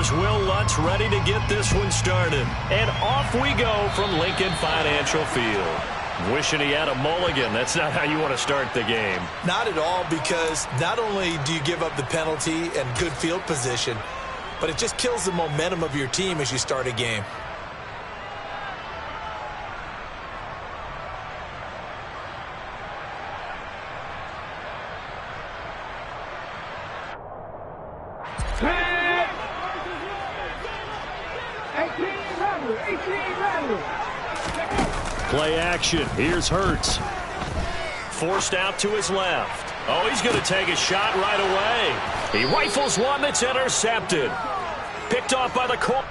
Here's Will Lutz ready to get this one started. And off we go from Lincoln Financial Field. Wishing he had a mulligan. That's not how you want to start the game. Not at all, because not only do you give up the penalty and good field position, but it just kills the momentum of your team as you start a game. Play action. Here's Hurts. Forced out to his left. Oh, he's going to take a shot right away. He rifles one that's intercepted. Picked off by the corner.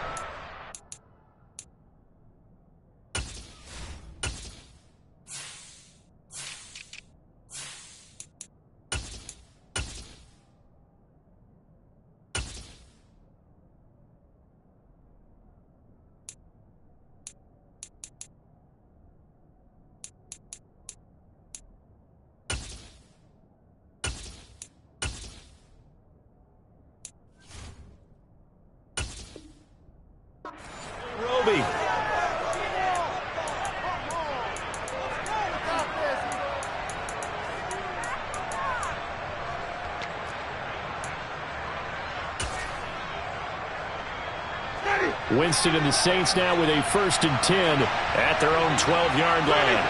Winston and the Saints now with a 1st and 10 at their own 12-yard line.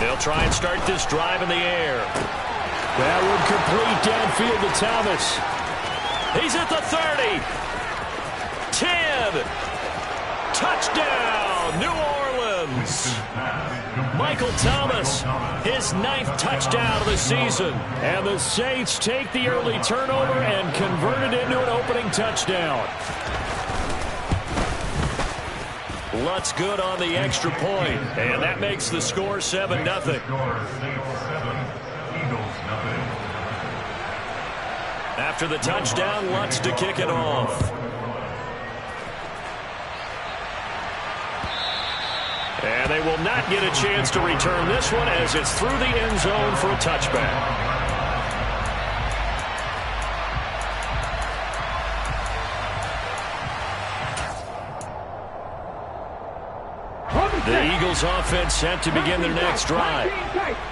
They'll try and start this drive in the air. That would complete downfield to Thomas. He's at the 30. 10. Touchdown, New Orleans. Michael Thomas, his 9th touchdown of the season. And the Saints take the early turnover and convert it into an opening touchdown. Lutz good on the extra point, and that makes the score 7-0. After the touchdown, Lutz to kick it off. And they will not get a chance to return this one as it's through the end zone for a touchback. The Eagles offense set to begin their next drive.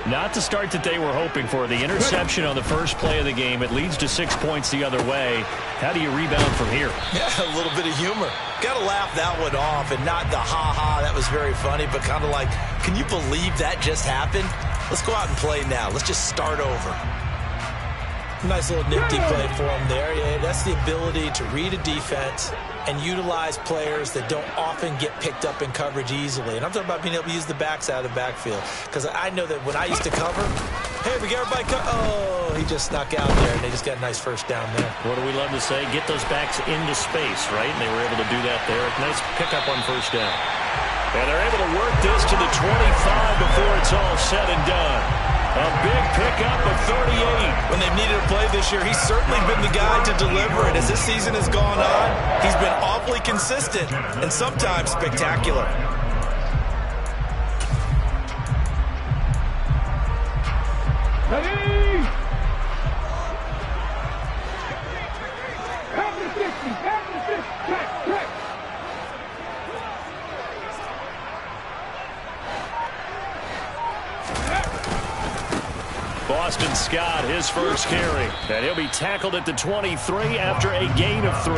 Not the start that they were hoping for. The interception on the first play of the game. It leads to 6 points the other way. How do you rebound from here? Yeah, a little bit of humor. Got to laugh that one off, and not the ha-ha, that was very funny, but kind of like, can you believe that just happened? Let's go out and play now. Let's just start over. Nice little nifty play for him there. Yeah, that's the ability to read a defense and utilize players that don't often get picked up in coverage easily. And I'm talking about being able to use the backs out of the backfield. Because I know that when I used to cover, hey, we got everybody oh, he just snuck out there, and they just got a nice first down there. What do we love to say? Get those backs into space, right? And they were able to do that there. Nice pickup on first down. And they're able to work this to the 25 before it's all said and done. A big pickup of 38. When they've needed a play this year, he's certainly been the guy to deliver it. As this season has gone on, he's been awfully consistent and sometimes spectacular. Ready? Boston Scott, his first carry. And he'll be tackled at the 23 after a gain of 3.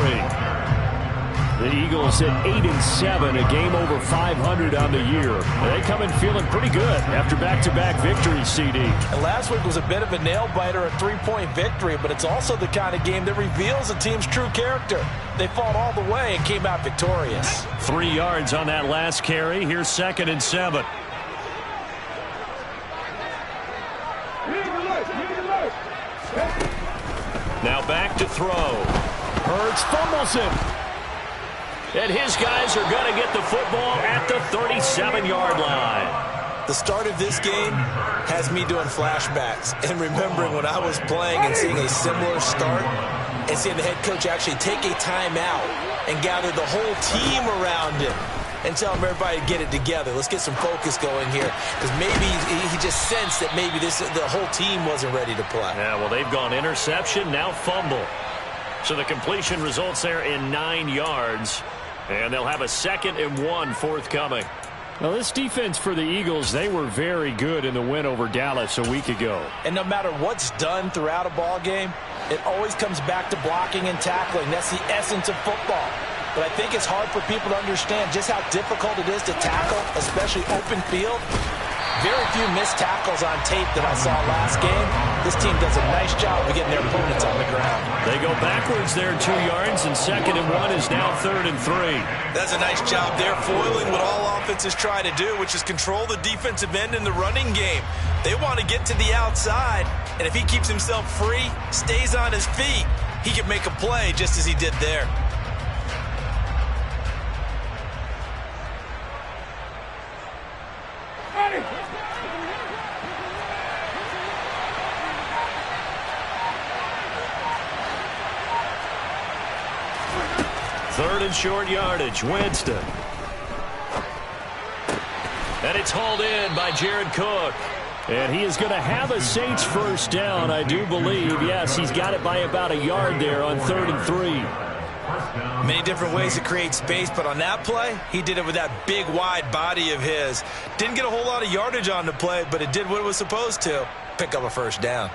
The Eagles at 8-7, a game over 500 on the year. They come in feeling pretty good after back-to-back victories, CD. And last week was a bit of a nail-biter, a 3-point victory, but it's also the kind of game that reveals a team's true character. They fought all the way and came out victorious. 3 yards on that last carry. Here's 2nd and 7. Now back to throw. Hurts fumbles him. And his guys are going to get the football at the 37-yard line. The start of this game has me doing flashbacks and remembering when I was playing and seeing a similar start and seeing the head coach actually take a timeout and gather the whole team around him and tell him everybody to get it together. Let's get some focus going here, because maybe he just sensed that maybe the whole team wasn't ready to play. Yeah, well, they've gone interception, now fumble. So the completion results there in 9 yards, and they'll have a 2nd and 1 forthcoming. Well, this defense for the Eagles, they were very good in the win over Dallas a week ago. And no matter what's done throughout a ball game, it always comes back to blocking and tackling. That's the essence of football. But I think it's hard for people to understand just how difficult it is to tackle, especially open field. Very few missed tackles on tape that I saw last game. This team does a nice job of getting their opponents on the ground. They go backwards there 2 yards, and 2nd and 1 is now 3rd and 3. That's a nice job there, foiling what all offenses try to do, which is control the defensive end in the running game. They want to get to the outside, and if he keeps himself free, stays on his feet, he can make a play just as he did there. Third and short yardage, Winston. And it's hauled in by Jared Cook. And he is going to have a Saints first down, I do believe. Yes, he's got it by about a yard there on 3rd and 3. Many different ways to create space, but on that play, he did it with that big, wide body of his. Didn't get a whole lot of yardage on the play, but it did what it was supposed to. Pick up a first down.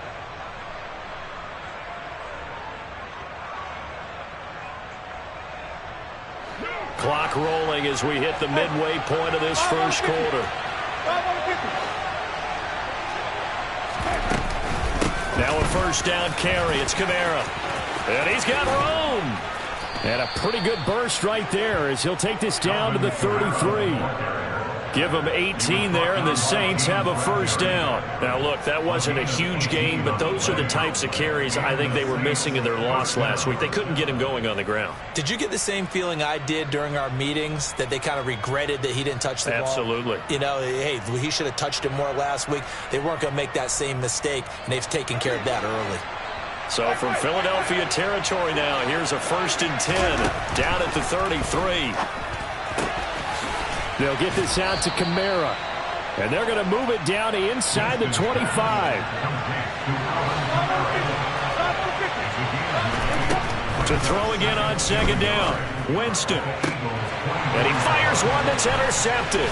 Clock rolling as we hit the midway point of this first quarter. Now a first down carry. It's Kamara. And he's got room. And a pretty good burst right there as he'll take this down to the 33. Give them 18 there, and the Saints have a first down. Now, look, that wasn't a huge gain, but those are the types of carries I think they were missing in their loss last week. They couldn't get him going on the ground. Did you get the same feeling I did during our meetings, that they kind of regretted that he didn't touch the ball? Absolutely. You know, hey, he should have touched it more last week. They weren't going to make that same mistake, and they've taken care of that early. So from Philadelphia territory now, here's a 1st and 10 down at the 33. They'll get this out to Kamara. And they're going to move it down to inside the 25. To throw again on 2nd down. Winston. And he fires one that's intercepted.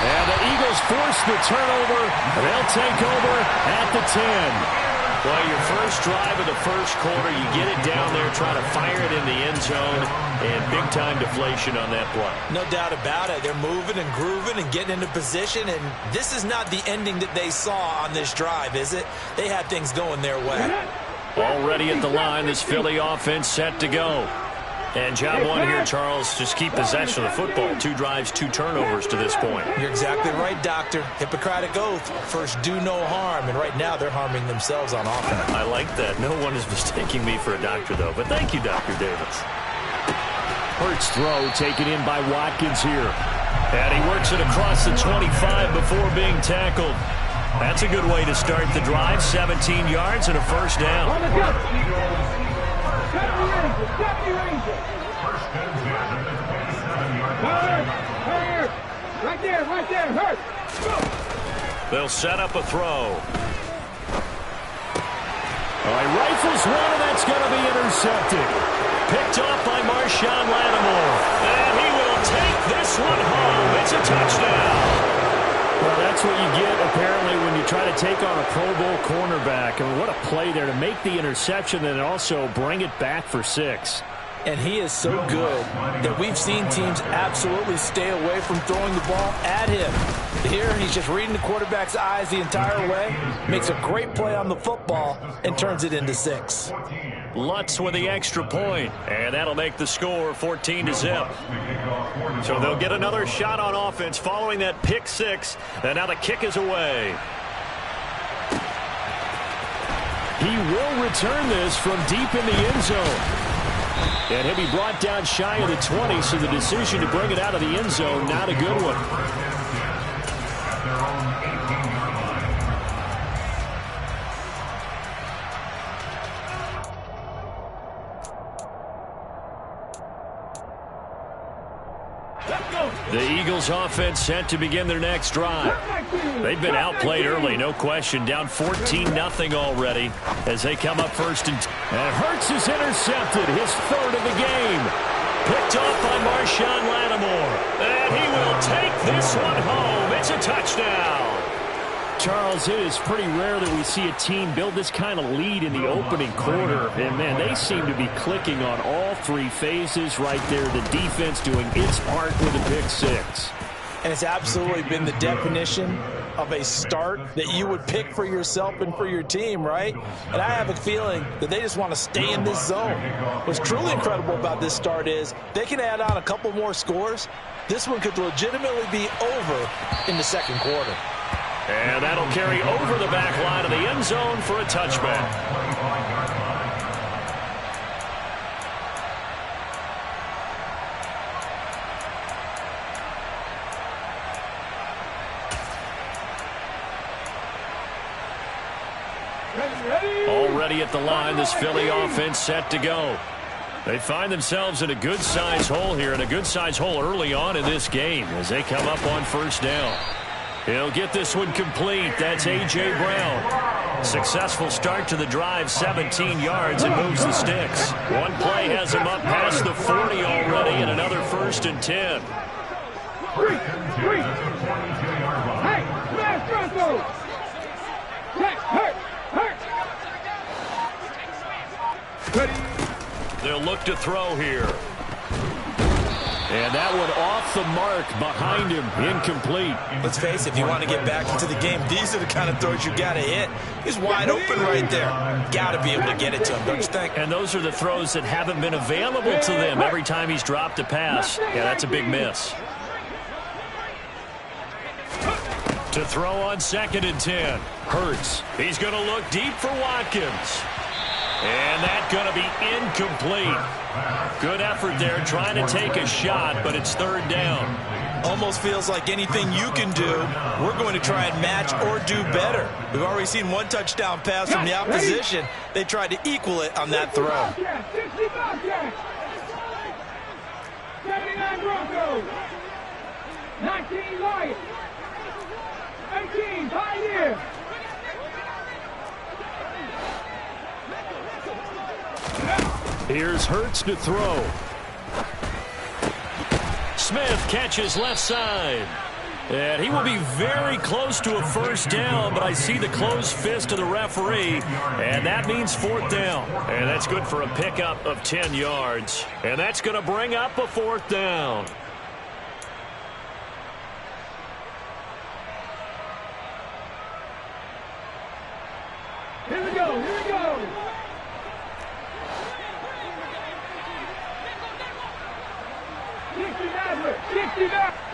And the Eagles force the turnover. They'll take over at the 10. Well, your first drive of the first quarter, you get it down there, try to fire it in the end zone, and big-time deflation on that play. No doubt about it. They're moving and grooving and getting into position, and this is not the ending that they saw on this drive, is it? They had things going their way. Already at the line, this Philly offense set to go. And job one here, Charles, just keep possession of the football. 2 drives, 2 turnovers to this point. You're exactly right, Doctor. Hippocratic oath. First, do no harm. And right now, they're harming themselves on offense. I like that. No one is mistaking me for a doctor, though. But thank you, Dr. Davis. Hurts throw taken in by Watkins here. And he works it across the 25 before being tackled. That's a good way to start the drive. 17 yards and a first down. Right there, hurt. They'll set up a throw. All right, rifles one, and that's going to be intercepted. Picked off by Marshawn Lattimore. And he will take this one home. It's a touchdown. Well, that's what you get, apparently, when you try to take on a Pro Bowl cornerback. I mean, what a play there to make the interception and also bring it back for 6. And he is so good that we've seen teams absolutely stay away from throwing the ball at him. Here, he's just reading the quarterback's eyes the entire way, makes a great play on the football, and turns it into 6. Lutz with the extra point, and that'll make the score 14-0. So they'll get another shot on offense following that pick 6, and now the kick is away. He will return this from deep in the end zone. And he'll be brought down shy of the 20, so the decision to bring it out of the end zone, not a good one. The Eagles offense set to begin their next drive. They've been outplayed early, no question. Down 14-0 already as they come up first. And Hurts is intercepted, his third of the game. Picked off by Marshawn Lattimore. And he will take this one home. It's a touchdown. Charles, it is pretty rare that we see a team build this kind of lead in the opening quarter. And, man, they seem to be clicking on all three phases right there. The defense doing its part with a pick six. And it's absolutely been the definition of a start that you would pick for yourself and for your team, right? And I have a feeling that they just want to stay in this zone. What's truly incredible about this start is they can add on a couple more scores. This one could legitimately be over in the second quarter. And that'll carry over the back line of the end zone for a touchback. Already at the line, this Philly offense set to go. They find themselves in a good-sized hole here, and a good-sized hole early on in this game as they come up on first down. He'll get this one complete. That's A.J. Brown. Successful start to the drive, 17 yards, and moves the sticks. One play has him up past the 40 already, and another 1st and 10. They'll look to throw here. And that one off the mark behind him, incomplete. Let's face it, if you want to get back into the game, these are the kind of throws you got to hit. He's wide open right there. Got to be able to get it to him, don't you think? And those are the throws that haven't been available to them every time he's dropped a pass. Yeah, that's a big miss. To throw on 2nd and 10. Hurts. He's going to look deep for Watkins. And that's going to be incomplete. Good effort there trying to take a shot, but it's 3rd down. Almost feels like anything you can do, we're going to try and match or do better. We've already seen one touchdown pass from the opposition. They tried to equal it on that throw. 79 Broncos. 19 Lions. 18 Pioneers. Here's Hurts to throw. Smith catches left side. And he will be very close to a 1st down, but I see the closed fist of the referee, and that means 4th down. And that's good for a pickup of 10 yards. And that's going to bring up a 4th down. Here we go, here we go.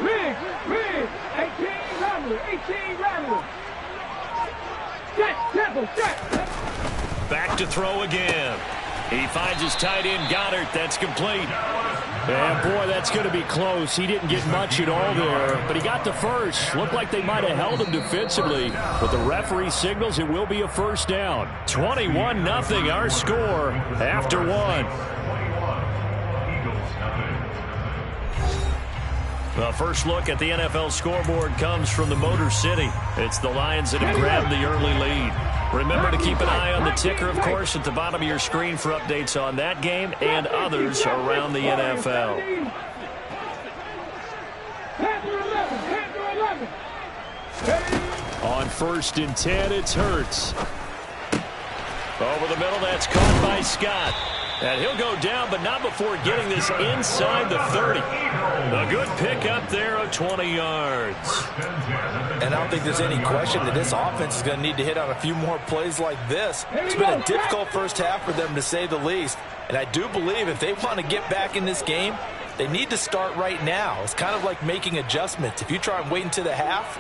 Rig, 18 Rattler. Set. Back to throw again. He finds his tight end, Goddard. That's complete. And, boy, that's going to be close. He didn't get much at all there, but he got the first. Looked like they might have held him defensively. But the referee signals it will be a 1st down. 21-0 our score after one. The first look at the NFL scoreboard comes from the Motor City. It's the Lions that have grabbed the early lead. Remember to keep an eye on the ticker, of course, at the bottom of your screen for updates on that game and others around the NFL. On 1st and 10, it's Hurts. Over the middle, that's caught by Scott. And he'll go down, but not before getting this inside the 30. A good pickup there of 20 yards. And I don't think there's any question that this offense is going to need to hit on a few more plays like this. It's been a difficult first half for them, to say the least. And I do believe if they want to get back in this game, they need to start right now. It's kind of like making adjustments. If you try and wait until the half,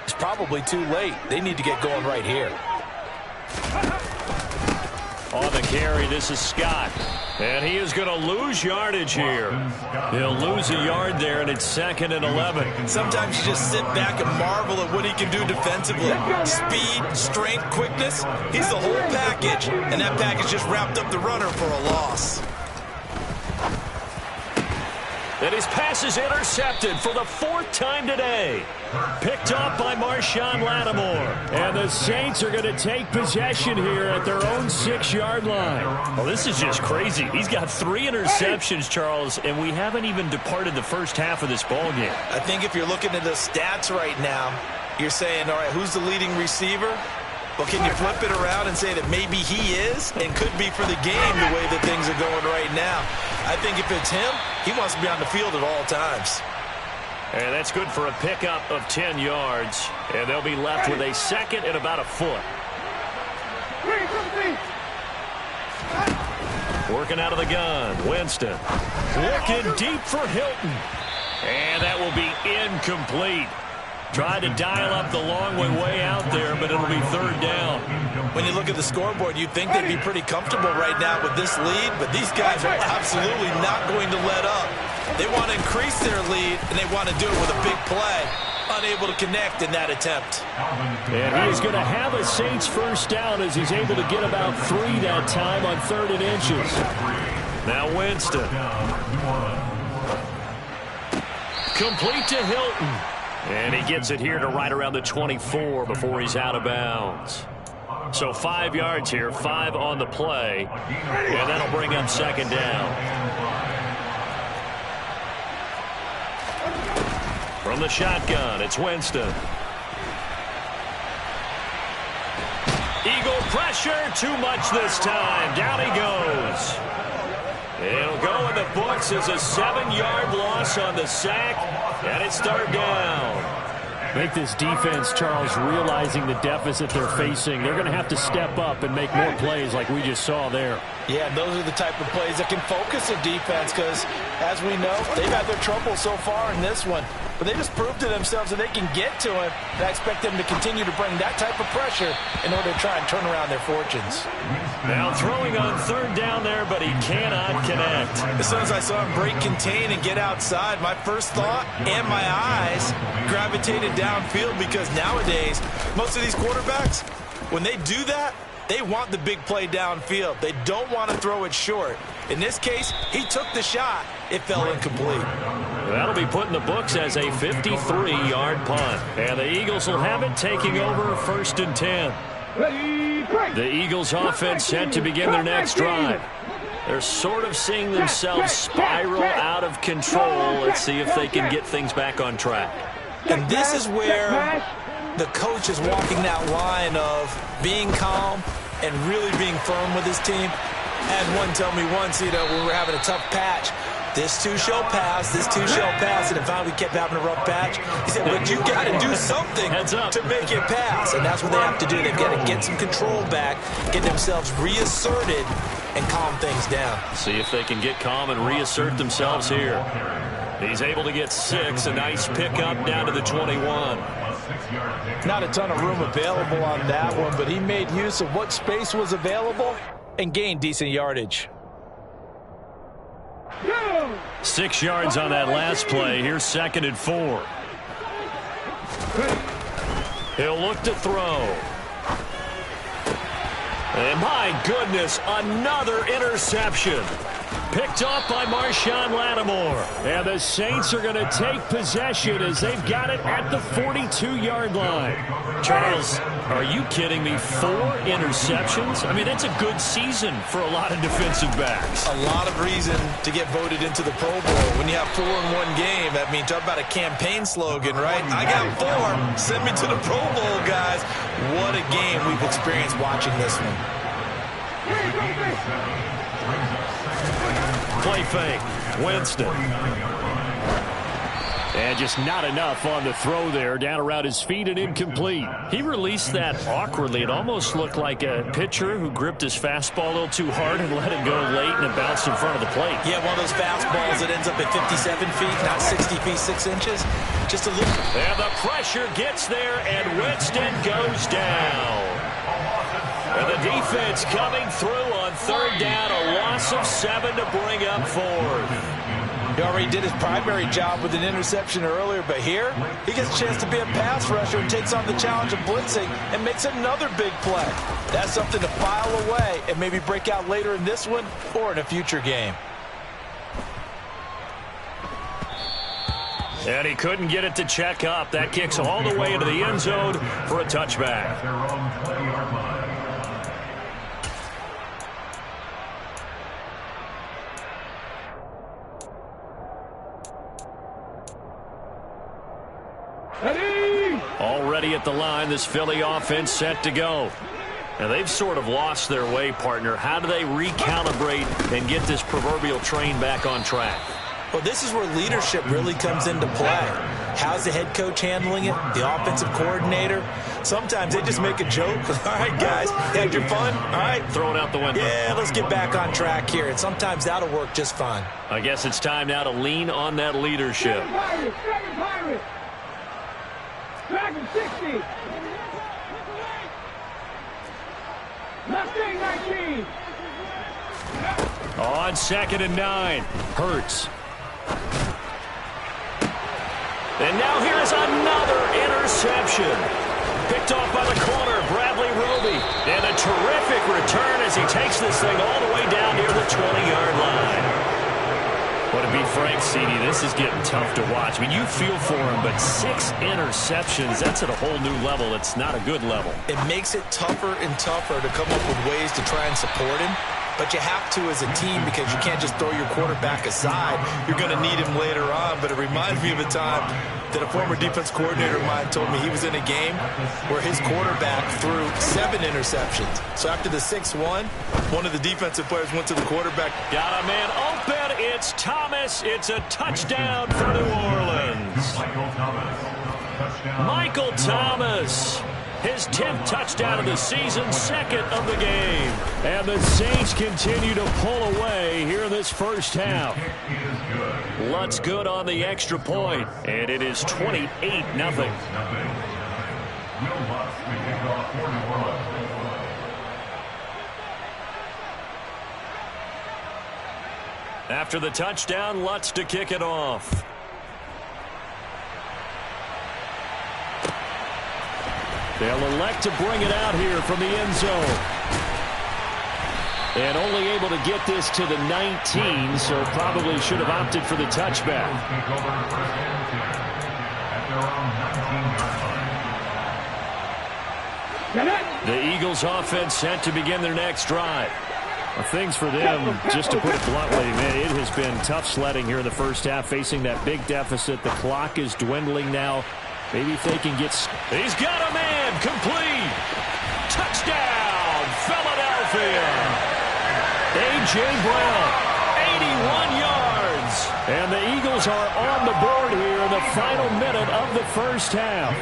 it's probably too late. They need to get going right here. On the carry, this is Scott. And he is going to lose yardage here. He'll lose a yard there, and it's 2nd and 11. Sometimes you just sit back and marvel at what he can do defensively. Speed, strength, quickness. He's the whole package. And that package just wrapped up the runner for a loss. And his pass is intercepted for the 4th time today. Picked off by Marshawn Lattimore. And the Saints are going to take possession here at their own 6-yard line. Well, this is just crazy. He's got 3 interceptions, Charles, and we haven't even departed the first half of this ball game. I think if you're looking at the stats right now, you're saying, all right, who's the leading receiver? Well, can you flip it around and say that maybe he is and could be for the game the way that things are going right now? I think if it's him, he wants to be on the field at all times. And that's good for a pickup of 10 yards. And they'll be left with a 2nd and about a foot. Working out of the gun, Winston. Looking deep for Hilton. And that will be incomplete. Tried to dial up the long way out there, but it'll be 3rd down. When you look at the scoreboard, you'd think they'd be pretty comfortable right now with this lead, but these guys are absolutely not going to let up. They want to increase their lead, and they want to do it with a big play. Unable to connect in that attempt. And he is going to have a Saints first down as he's able to get about 3 that time on 3rd and inches. Now Winston. Complete to Hilton. And he gets it here to right around the 24 before he's out of bounds. So 5 yards here, 5 on the play. And that'll bring up 2nd down. From the shotgun, it's Winston. Eagle pressure, too much this time. Down he goes. It'll go in the books as a 7-yard loss on the sack, and it's 3rd down. Make this defense, Charles, realizing the deficit they're facing. They're going to have to step up and make more plays like we just saw there. Yeah, those are the type of plays that can focus a defense because, as we know, they've had their trouble so far in this one. But they just proved to themselves that they can get to him. And I expect them to continue to bring that type of pressure in order to try and turn around their fortunes. Now throwing on 3rd down there, but he cannot connect. As soon as I saw him break contain and get outside, my first thought and my eyes gravitated downfield because nowadays, most of these quarterbacks, when they do that, they want the big play downfield. They don't want to throw it short. In this case, he took the shot. It fell incomplete. That'll be put in the books as a 53-yard punt. And the Eagles will have it taking over 1st and 10. The Eagles offense set to begin their next drive. They're sort of seeing themselves spiral out of control. Let's see if they can get things back on track. And this is where the coach is walking that line of being calm and really being firm with his team. Had one tell me once, when we were having a tough patch, this too shall pass, this too shall pass, and it finally kept having a rough patch. He said, but you got to do something to make it pass, and that's what they have to do. They've got to get some control back, get themselves reasserted, and calm things down. See if they can get calm and reassert themselves here. He's able to get 6, a nice pickup down to the 21. Not a ton of room available on that one, but he made use of what space was available and gained decent yardage. 6 yards on that last play. Here's 2nd and 4. He'll look to throw. And my goodness, another interception. Picked off by Marshawn Lattimore. And the Saints are going to take possession as they've got it at the 42-yard line. Charles, are you kidding me? 4 interceptions? I mean, that's a good season for a lot of defensive backs. A lot of reason to get voted into the Pro Bowl. When you have 4 in one game, I mean, talk about a campaign slogan, right? I got 4. Send me to the Pro Bowl, guys. What a game we've experienced watching this one. Play fake. Winston. And just not enough on the throw there. Down around his feet and incomplete. He released that awkwardly. It almost looked like a pitcher who gripped his fastball a little too hard and let it go late, and it bounced in front of the plate. Yeah, one of those fastballs that ends up at 57 feet, not 60 feet, 6 inches. Just a little. And the pressure gets there, and Winston goes down. And the defense coming through on 3rd down, a loss of 7 to bring up 4th. He already did his primary job with an interception earlier, but here he gets a chance to be a pass rusher and takes on the challenge of blitzing and makes another big play. That's something to file away and maybe break out later in this one or in a future game. And he couldn't get it to check up. That kicks all the way into the end zone for a touchback. Already at the line, this Philly offense set to go. Now, they've sort of lost their way, partner. How do they recalibrate and get this proverbial train back on track? Well, this is where leadership really comes into play. How's the head coach handling it? The offensive coordinator? Sometimes they just make a joke. All right, guys, had your fun? All right. Throw it out the window. Yeah, let's get back on track here. And sometimes that'll work just fine. I guess it's time now to lean on that leadership. Dragon 60. Mustang 19. On 2nd and 9. Hurts. And now here's another interception. Picked off by the corner, Bradley Roby. And a terrific return as he takes this thing all the way down near the 20-yard line. But to be frank, CD, this is getting tough to watch. I mean, you feel for him, but 6 interceptions, that's at a whole new level. It's not a good level. It makes it tougher and tougher to come up with ways to try and support him. But you have to as a team because you can't just throw your quarterback aside. You're going to need him later on. But it reminds me of a time that a former defense coordinator of mine told me he was in a game where his quarterback threw 7 interceptions. So after the 6-1, one of the defensive players went to the quarterback. Got a man open. It's Thomas. It's a touchdown for New Orleans. Michael Thomas. His 10th touchdown of the season, 2nd of the game. And the Saints continue to pull away here in this first half. Lutz good on the extra point, and it is 28-0. After the touchdown, Lutz to kick it off. They'll elect to bring it out here from the end zone. And only able to get this to the 19, so probably should have opted for the touchback. The Eagles offense set to begin their next drive. Well, things for them, just to put it bluntly, man, it has been tough sledding here in the first half, facing that big deficit. The clock is dwindling now. Maybe if they can get... He's got a man complete. Touchdown, Philadelphia. A.J. Brown, 81 yards. And the Eagles are on the board here in the final minute of the first half.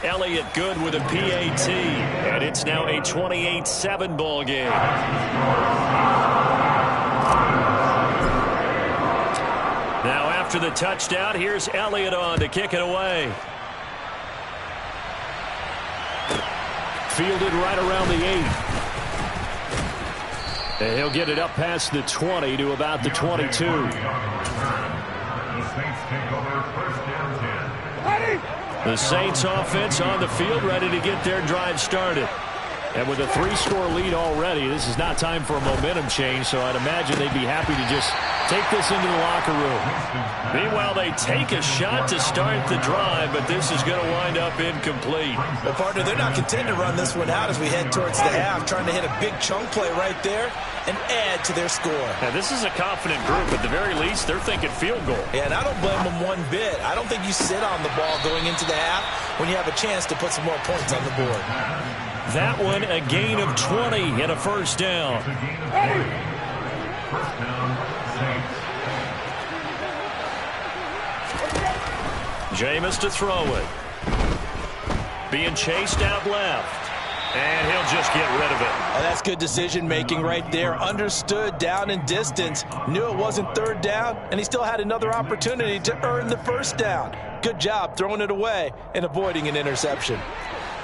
Elliott good with a PAT. And it's now a 28-7 ball game. Now after the touchdown, here's Elliott on to kick it away. Fielded right around the 8. And he'll get it up past the 20 to about the 22. The Saints take over first and 10. The Saints offense on the field, ready to get their drive started. And with a 3-score lead already, this is not time for a momentum change, so I'd imagine they'd be happy to just take this into the locker room. Meanwhile, they take a shot to start the drive, but this is going to wind up incomplete. Well, partner, they're not content to run this one out as we head towards the half, trying to hit a big chunk play right there and add to their score. Now, this is a confident group. At the very least, they're thinking field goal. Yeah, and I don't blame them one bit. I don't think you sit on the ball going into the half when you have a chance to put some more points on the board. That one, a gain of 20 and a first down. First down, Saints. Jameis to throw it. Being chased out left. And he'll just get rid of it. Oh, that's good decision-making right there. Understood down and distance. Knew it wasn't third down, and he still had another opportunity to earn the first down. Good job throwing it away and avoiding an interception.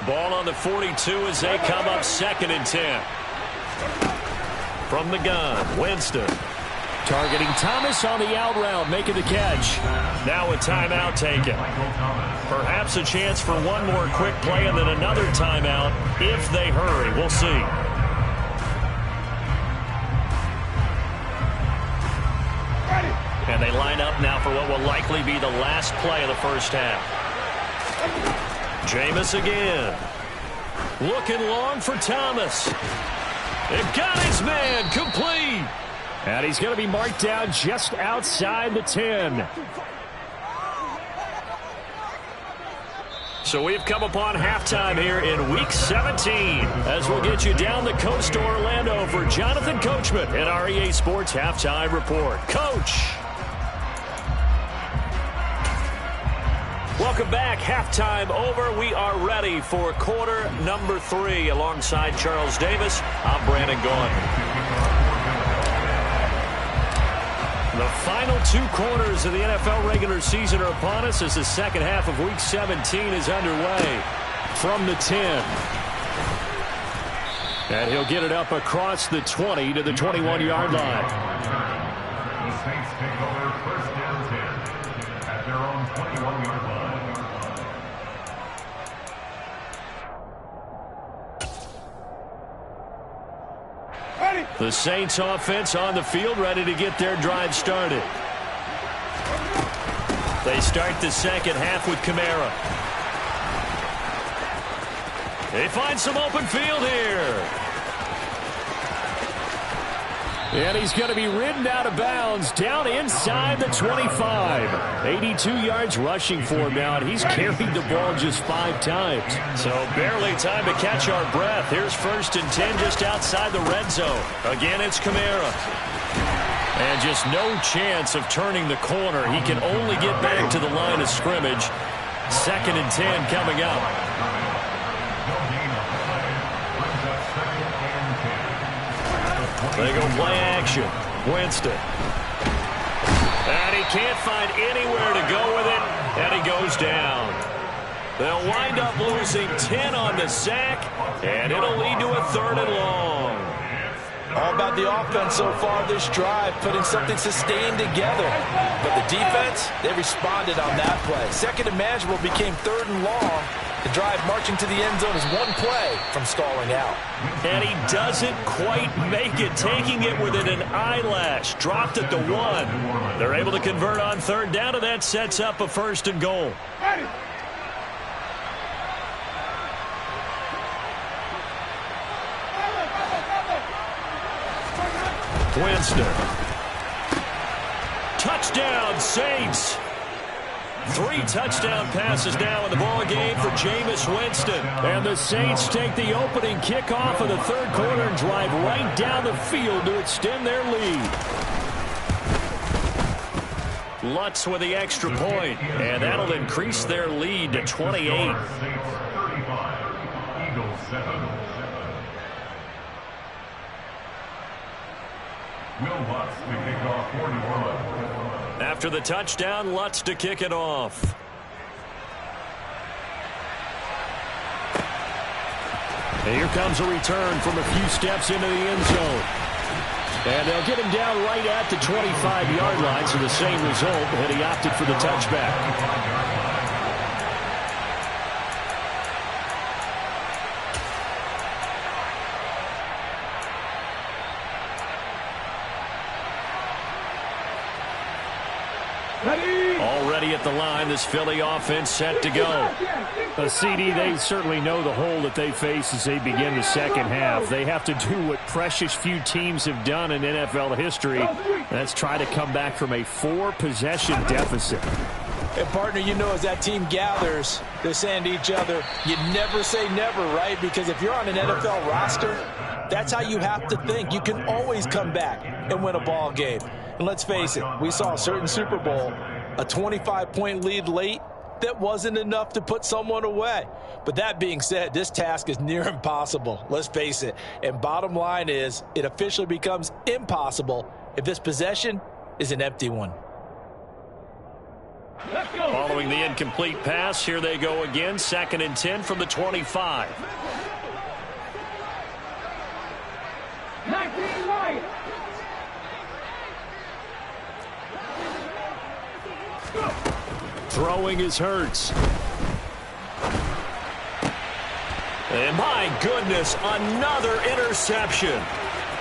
Ball on the 42 as they come up 2nd and 10. From the gun, Winston. Targeting Thomas on the out route, making the catch. Now a timeout taken. Perhaps a chance for one more quick play and then another timeout if they hurry. We'll see. And they line up now for what will likely be the last play of the first half. Jameis again. Looking long for Thomas. It got his man complete. And he's going to be marked down just outside the 10. So we've come upon halftime here in Week 17 as we'll get you down the coast to Orlando for Jonathan Coachman and our EA Sports Halftime Report. Coach. Welcome back. Halftime over. We are ready for quarter number 3. Alongside Charles Davis, I'm Brandon Gaughan. The final 2 quarters of the NFL regular season are upon us as the second half of Week 17 is underway from the 10. And he'll get it up across the 20 to the 21-yard line. The Saints take over first down 10 at their own 21-yard line. The Saints offense on the field, ready to get their drive started. They start the second half with Kamara. They find some open field here. And he's going to be ridden out of bounds down inside the 25. 82 yards rushing for him now, and he's carried the ball just 5 times. So barely time to catch our breath. Here's first and 10 just outside the red zone. Again, it's Kamara. And just no chance of turning the corner. He can only get back to the line of scrimmage. Second and 10 coming up. They go play action. Winston. And he can't find anywhere to go with it, and he goes down. They'll wind up losing 10 on the sack, and it'll lead to a 3rd and long. All about the offense so far this drive, putting something sustained together. But the defense, they responded on that play. Second and manageable became 3rd and long. The drive marching to the end zone is 1 play from stalling out. And he doesn't quite make it, taking it within an eyelash. Dropped at the 1. They're able to convert on 3rd down, and that sets up a 1st and goal. Winston. Touchdown, Saints. 3 touchdown passes now in the ball game for Jameis Winston. And the Saints take the opening kickoff of the 3rd quarter and drive right down the field to extend their lead. Lutz with the extra point, and that'll increase their lead to 28. Saints 35, Eagles 7. Will Lutz to kick off for New Orleans. After the touchdown, Lutz to kick it off. And here comes a return from a few steps into the end zone. And they'll get him down right at the 25-yard line, so the same result, and he opted for the touchback. Already at the line, this Philly offense set to go. CD, they certainly know the hole that they face as they begin the second half. They have to do what precious few teams have done in NFL history. That's try to come back from a 4-possession deficit. And, partner, you know, as that team gathers, they're saying to each other, you never say never, right? Because if you're on an NFL roster, that's how you have to think. You can always come back and win a ball game. And let's face it, we saw a certain Super Bowl, a 25-point lead late, that wasn't enough to put someone away. But that being said, this task is near impossible. Let's face it. And bottom line is, it officially becomes impossible if this possession is an empty one. Following the incomplete pass, here they go again. 2nd and 10 from the 25. 19 right. Throwing is Hurts. And my goodness, another interception.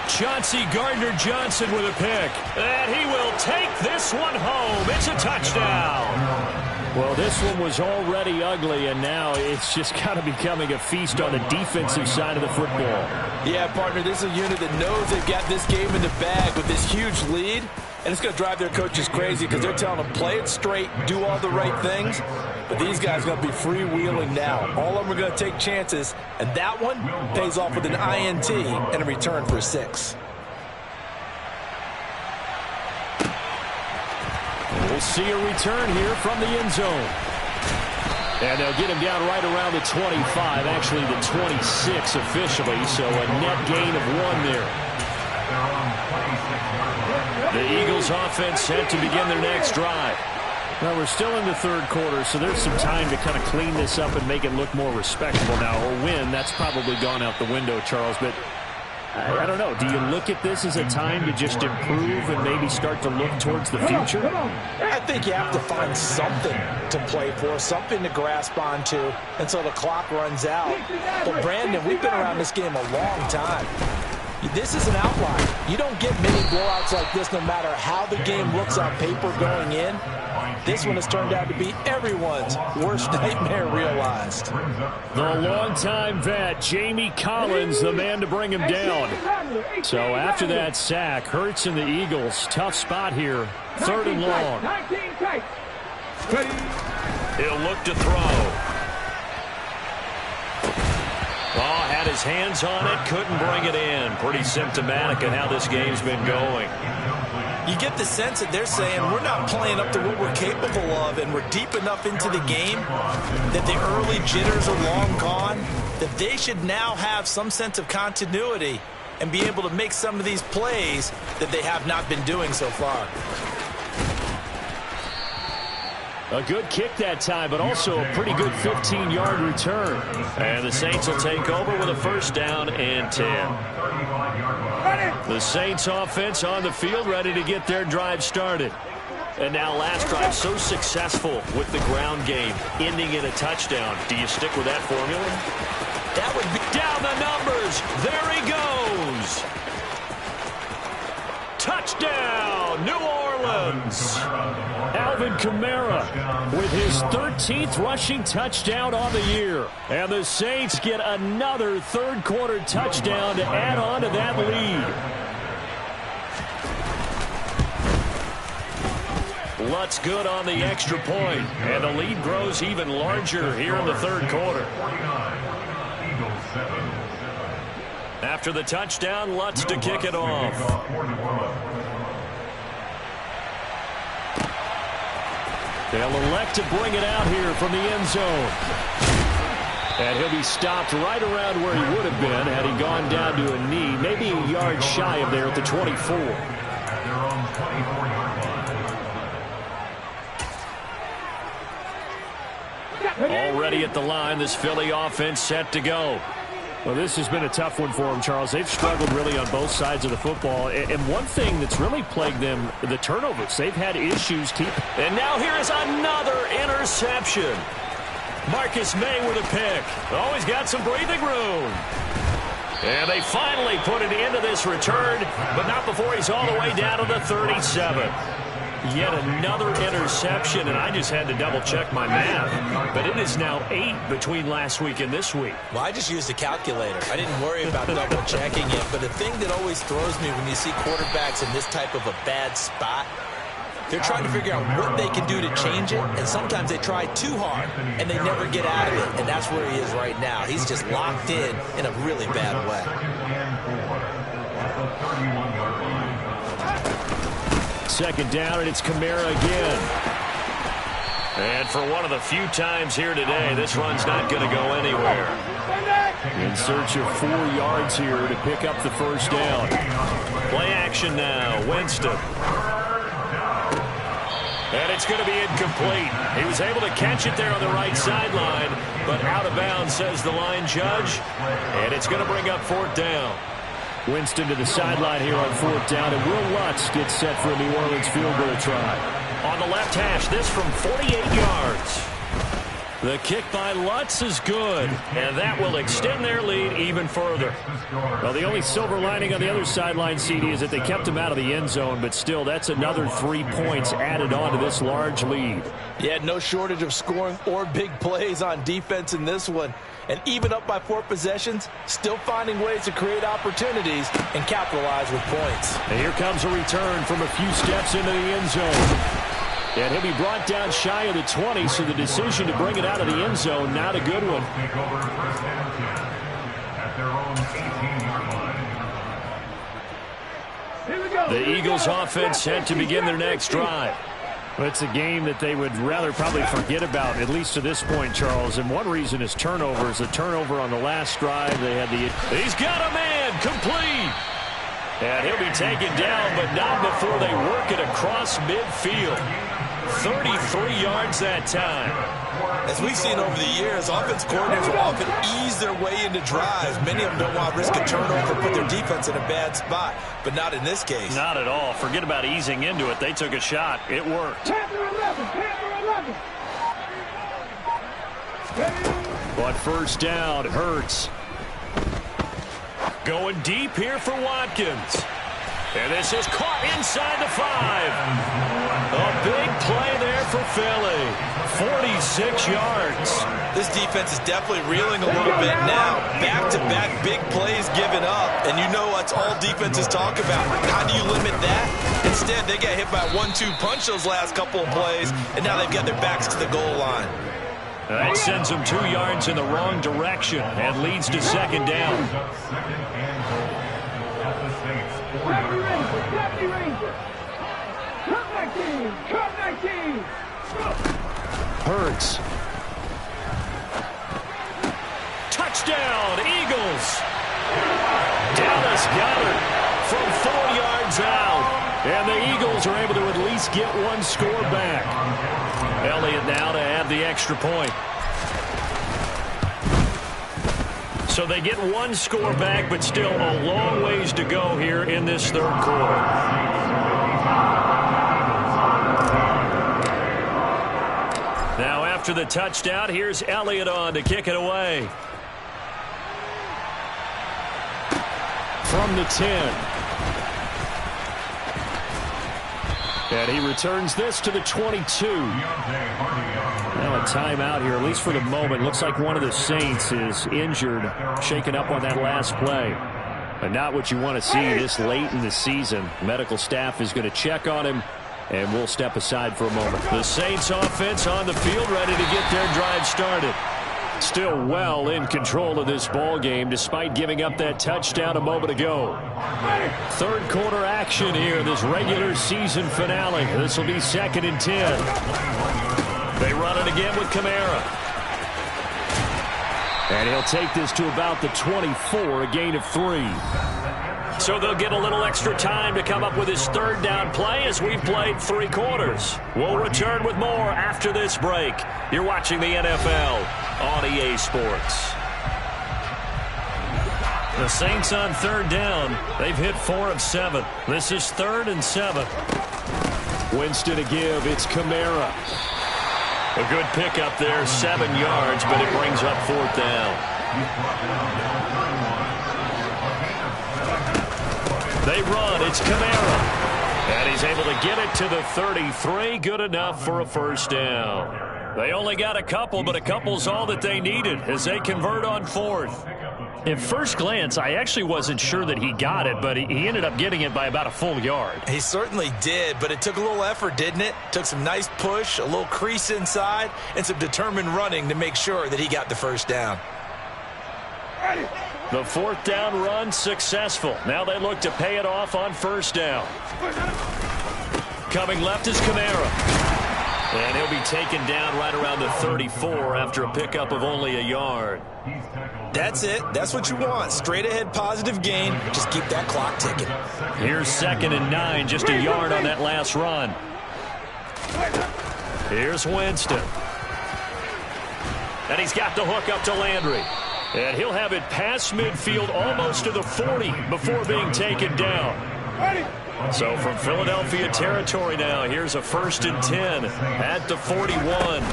Chauncey Gardner-Johnson with a pick. And he will take this one home. It's a touchdown. Well, this one was already ugly, and now it's just kind of becoming a feast on the defensive side of the football. Yeah, partner, this is a unit that knows they've got this game in the bag with this huge lead, and it's going to drive their coaches crazy because they're telling them, play it straight, do all the right things, but these guys are going to be freewheeling now. All of them are going to take chances, and that one pays off with an INT and a return for 6. We'll see a return here from the end zone. And they'll get him down right around the 25, actually the 26 officially, so a net gain of 1 there. The Eagles offense set to begin their next drive. Well, we're still in the third quarter, so there's some time to kind of clean this up and make it look more respectable now. A win, that's probably gone out the window, Charles, but I don't know. Do you look at this as a time to just improve and maybe start to look towards the future? I think you have to find something to play for, something to grasp onto until the clock runs out. But, Brandon, we've been around this game a long time. This is an outlier. You don't get many blowouts like this no matter how the game looks on paper going in. This one has turned out to be everyone's worst nightmare realized. The longtime vet, Jamie Collins, the man to bring him down. So after that sack, Hurts and the Eagles, tough spot here. 3rd and long. He'll look to throw. Oh, had his hands on it, couldn't bring it in. Pretty symptomatic of how this game's been going. You get the sense that they're saying we're not playing up to what we're capable of, and we're deep enough into the game that the early jitters are long gone, that they should now have some sense of continuity and be able to make some of these plays that they have not been doing so far. A good kick that time, but also a pretty good 15-yard return. And the Saints will take over with a 1st down and 10. The Saints offense on the field, ready to get their drive started. And now last drive so successful with the ground game, ending in a touchdown. Do you stick with that formula? That would be down the numbers. There he goes. Touchdown, New Orleans. Alvin Kamara with his 13th rushing touchdown on the year. And the Saints get another third-quarter touchdown to add on to that lead. Lutz good on the extra point, and the lead grows even larger here in the third quarter. After the touchdown, Lutz to kick it off. They'll elect to bring it out here from the end zone. And he'll be stopped right around where he would have been had he gone down to a knee, maybe a yard shy of there at the 24. Already at the line, this Philly offense set to go. Well, this has been a tough one for them, Charles. They've struggled really on both sides of the football. And one thing that's really plagued them, the turnovers. They've had issues And now here is another interception. Marcus May with a pick. Oh, he's got some breathing room. And they finally put it into this return, but not before he's all the way down to the 37. Yet another interception, and I just had to double-check my math. But it is now 8 between last week and this week. Well, I just used a calculator. I didn't worry about double-checking it. But the thing that always throws me when you see quarterbacks in this type of a bad spot, they're trying to figure out what they can do to change it, and sometimes they try too hard, and they never get out of it. And that's where he is right now. He's just locked in a really bad way. Second down, and it's Kamara again. And for one of the few times here today, this run's not going to go anywhere. In search of 4 yards here to pick up the first down. Play action now, Winston. And it's going to be incomplete. He was able to catch it there on the right sideline, but out of bounds, says the line judge. And it's going to bring up 4th down. Winston to the sideline here on 4th down, and Will Lutz gets set for a New Orleans field goal try. On the left hash, this from 48 yards. The kick by Lutz is good, and that will extend their lead even further. Well, the only silver lining on the other sideline, CD, is that they kept him out of the end zone, but still, that's another 3 points added on to this large lead. Yeah, no shortage of scoring or big plays on defense in this one. And even up by 4 possessions, still finding ways to create opportunities and capitalize with points. And here comes a return from a few steps into the end zone. And he'll be brought down shy of the 20, so the decision to bring it out of the end zone, not a good one. Take over first and 10 at their own 18-yard line. Here we go. The Eagles offense set to begin their next drive. Well, it's a game that they would rather probably forget about, at least to this point, Charles. And one reason is turnovers. A turnover on the last drive. They had the... He's got a man, complete. And he'll be taken down, but not before they work it across midfield. 33 yards that time. As we've seen over the years, offense coordinators will often ease their way into drives. Many of them don't want to risk a turnover, put their defense in a bad spot, but not in this case. Not at all. Forget about easing into it. They took a shot. It worked. Panther 11. Panther 11. But first down, Hurts. Going deep here for Watkins. And this is caught inside the 5. A big play there for Philly. 46 yards. This defense is definitely reeling a little bit now. Back-to-back big plays given up. And you know what all defenses talk about. How do you limit that? Instead, they got hit by a 1-2 punch those last couple of plays, and now they've got their backs to the goal line. That sends them 2 yards in the wrong direction and leads to second down. Second and goal at the Saints' 70 4-yard Ranger. line. 70 Ranger. Cut 19. Cut 19. Hurts. Touchdown, Eagles. Dallas Goedert from 4 yards out. And the Eagles are able to at least get one score back. Elliott now to add the extra point. So they get one score back, but still a long ways to go here in this third quarter. Now after the touchdown, here's Elliott on to kick it away. From the 10. And he returns this to the 22. Now a timeout here, at least for the moment. Looks like one of the Saints is injured, shaken up on that last play. And not what you want to see this late in the season. Medical staff is going to check on him, and we'll step aside for a moment. The Saints offense on the field, ready to get their drive started. Still well in control of this ball game, despite giving up that touchdown a moment ago. Third quarter action here, this regular season finale. This will be 2nd and 10. They run it again with Kamara. And he'll take this to about the 24, a gain of 3. So they'll get a little extra time to come up with his third down play as we've played 3 quarters. We'll return with more after this break. You're watching the NFL on EA Sports. The Saints on third down. They've hit 4 of 7. This is 3rd and 7. Winston to give. It's Kamara. A good pickup there, 7 yards, but it brings up 4th down. They run. It's Kamara. And he's able to get it to the 33. Good enough for a first down. They only got a couple, but a couple's all that they needed as they convert on 4th. At first glance, I actually wasn't sure that he got it, but he ended up getting it by about a full yard. He certainly did, but it took a little effort, didn't it? Took some nice push, a little crease inside, and some determined running to make sure that he got the first down. The 4th down run successful. Now they look to pay it off on first down. Coming left is Kamara. And he'll be taken down right around the 34 after a pickup of only a yard. That's it. That's what you want. Straight ahead positive gain. Just keep that clock ticking. Here's 2nd and 9. Just a yard on that last run. Here's Winston. And he's got the hook up to Landry. And he'll have it past midfield almost to the 40 before being taken down. So from Philadelphia territory now, here's a 1st and 10 at the 41.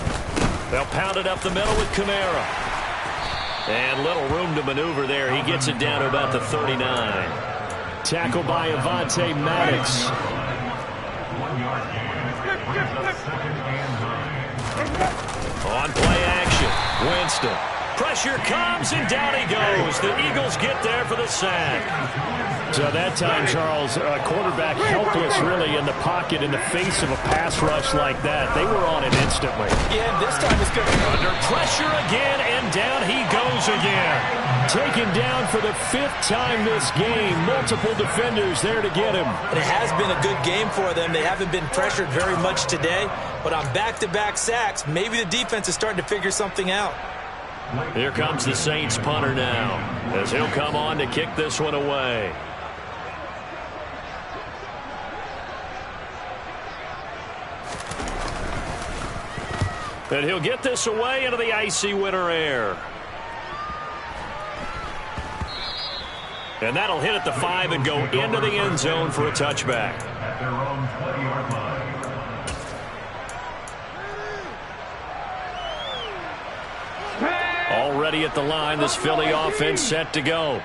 They'll pound it up the middle with Kamara. And little room to maneuver there. He gets it down to about the 39. Tackled by Avonte Maddox. 1 yard gain. Second and 9. On play action, Winston. Pressure comes, and down he goes. The Eagles get there for the sack. So that time, Charles, quarterback helpless really in the pocket in the face of a pass rush like that. They were on it instantly. Yeah, and this time it's going to be under pressure again, and down he goes again. Taken down for the 5th time this game. Multiple defenders there to get him. And it has been a good game for them. They haven't been pressured very much today, but on back-to-back sacks, maybe the defense is starting to figure something out. Here comes the Saints punter now, as he'll come on to kick this one away. And he'll get this away into the icy winter air. And that'll hit at the 5 and go into the end zone for a touchback. At their own 20-yard line. Already at the line, this Philly offense set to go.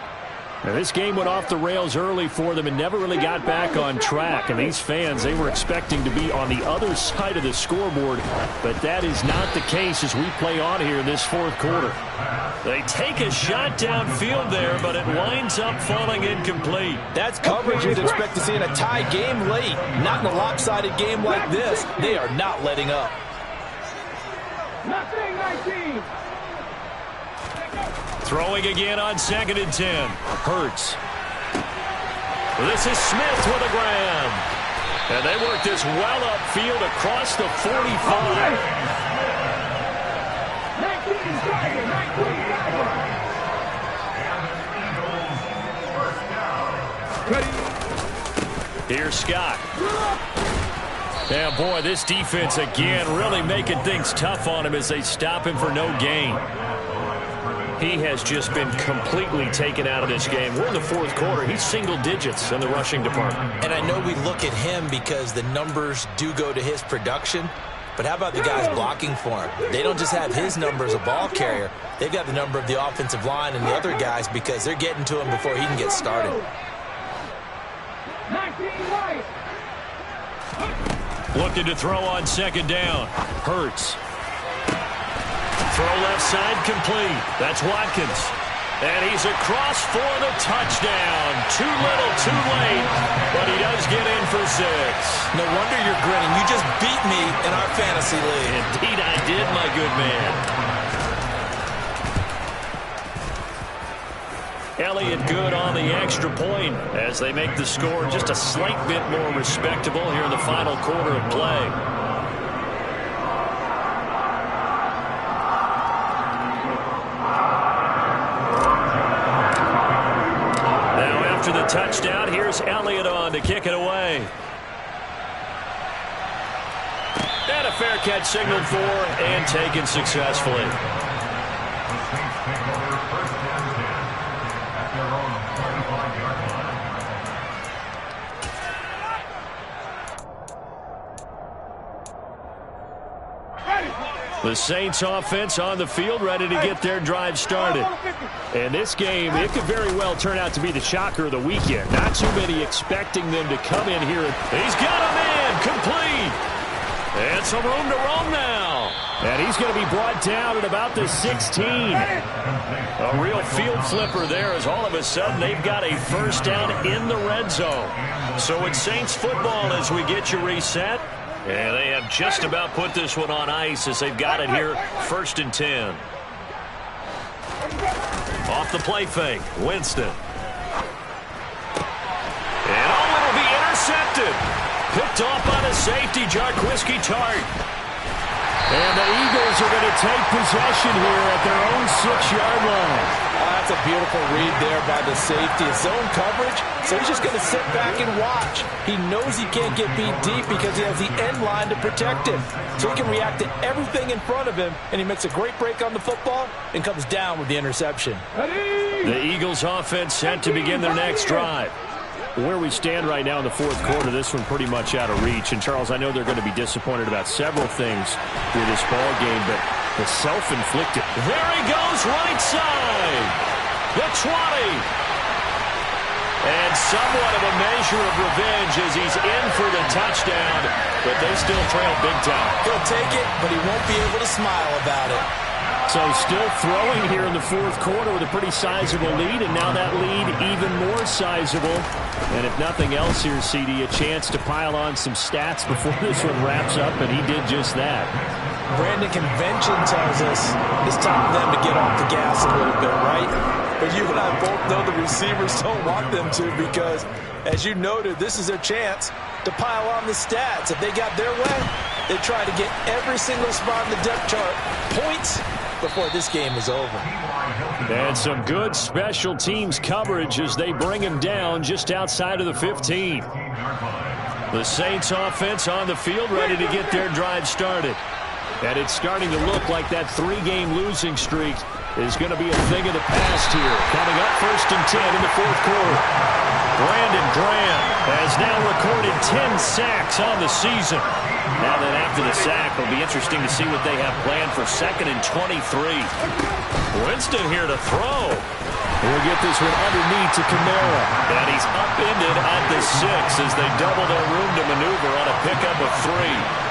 Now, this game went off the rails early for them and never really got back on track. And these fans, they were expecting to be on the other side of the scoreboard, but that is not the case as we play on here in this 4th quarter. They take a shot downfield there, but it winds up falling incomplete. That's coverage you'd expect to see in a tie game late. Not in a lopsided game like this. They are not letting up. Nothing 19. Throwing again on 2nd and 10. Hurts. This is Smith with a grab. And they work this well upfield across the 45. 19 Here's Scott. Yeah, boy, this defense again really making things tough on him as they stop him for no gain. He has just been completely taken out of this game. We're in the 4th quarter. He's single digits in the rushing department. And I know we look at him because the numbers do go to his production. But how about the guys blocking for him? They don't just have his number as a ball carrier. They've got the number of the offensive line and the other guys because they're getting to him before he can get started. 19 right. Looking to throw on 2nd down. Hurts. Throw left side complete. That's Watkins. And he's across for the touchdown. Too little, too late. But he does get in for 6. No wonder you're grinning. You just beat me in our fantasy league. Indeed I did, my good man. Elliott good on the extra point as they make the score just a slight bit more respectable here in the final quarter of play. The touchdown. Here's Elliott on to kick it away. And a fair catch signaled for and taken successfully. The Saints take over 1st and 10 at their own 45-yard line. The Saints offense on the field ready to get their drive started. And this game, it could very well turn out to be the shocker of the weekend. Not too many expecting them to come in here. He's got a man complete. And some room to roam now. And he's going to be brought down at about the 16. A real field flipper there as all of a sudden they've got a 1st down in the red zone. So it's Saints football as we get you reset. And they have just about put this one on ice as they've got it here, 1st and 10. Off the play fake, Winston. And it'll be intercepted. Picked off by the safety, Jarquiski Tart. And the Eagles are going to take possession here at their own 6-yard line. That's a beautiful read there by the safety. It's zone coverage, so he's just going to sit back and watch. He knows he can't get beat deep because he has the end line to protect him. So he can react to everything in front of him, and he makes a great break on the football and comes down with the interception. The Eagles offense set to begin their next drive. Where we stand right now in the 4th quarter, this one pretty much out of reach. And, Charles, I know they're going to be disappointed about several things with this ball game, but The self-inflicted. There he goes, right side. The 20. And somewhat of a measure of revenge as he's in for the touchdown, but they still trail big time. He'll take it, but he won't be able to smile about it. So still throwing here in the fourth quarter with a pretty sizable lead, and now that lead even more sizable. And if nothing else here, CD, a chance to pile on some stats before this one wraps up, and he did just that. Brandon, convention tells us it's time for them to get off the gas a little bit, right? But you and I both know the receivers don't want them to because, as you noted, this is their chance to pile on the stats. If they got their way, they try to get every single spot in the depth chart points before this game is over. And some good special teams coverage as they bring him down just outside of the 15. The Saints offense on the field ready to get their drive started. And it's starting to look like that 3-game losing streak is going to be a thing of the past here. Coming up 1st and 10 in the fourth quarter. Brandon Graham has now recorded 10 sacks on the season. Now then after the sack, it'll be interesting to see what they have planned for 2nd and 23. Winston here to throw. We'll get this one underneath to Kamara. And he's upended at the 6 as they double their room to maneuver on a pickup of 3.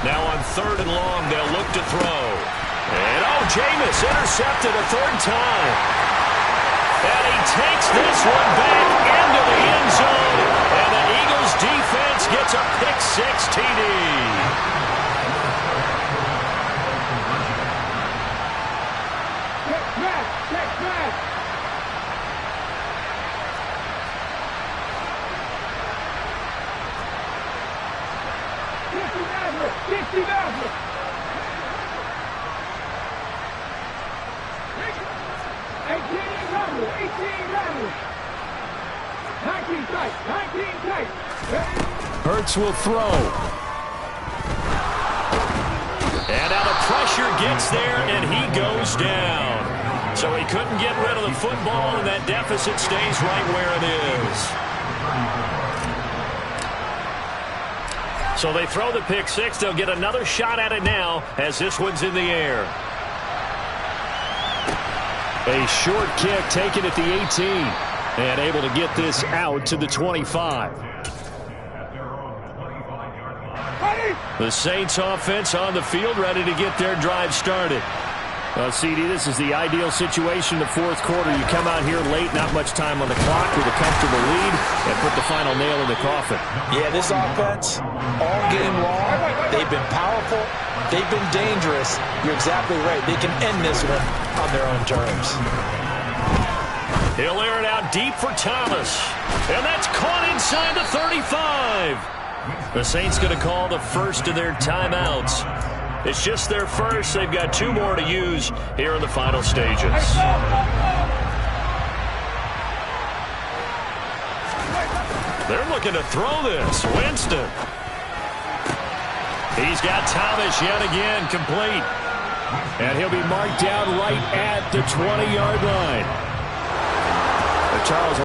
Now on 3rd and long, they'll look to throw. And Jameis intercepted a 3rd time. And he takes this one back into the end zone. And the Eagles defense gets a pick-6 TD. Hurts will throw. And now the pressure gets there, and he goes down. So he couldn't get rid of the football, and that deficit stays right where it is. So they throw the pick-6. They'll get another shot at it now as this one's in the air. A short kick taken at the 18. And able to get this out to the 25. The Saints offense on the field ready to get their drive started. CD, this is the ideal situation in the fourth quarter. You come out here late, not much time on the clock with a comfortable lead, and put the final nail in the coffin. Yeah, this offense, all game long, they've been powerful, they've been dangerous. You're exactly right. They can end this one on their own terms. He'll air it out deep for Thomas. And that's caught inside the 35. The Saints going to call the first of their timeouts. It's just their first. They've got 2 more to use here in the final stages. They're looking to throw this. Winston. He's got Thomas yet again complete. And he'll be marked down right at the 20-yard line. Charles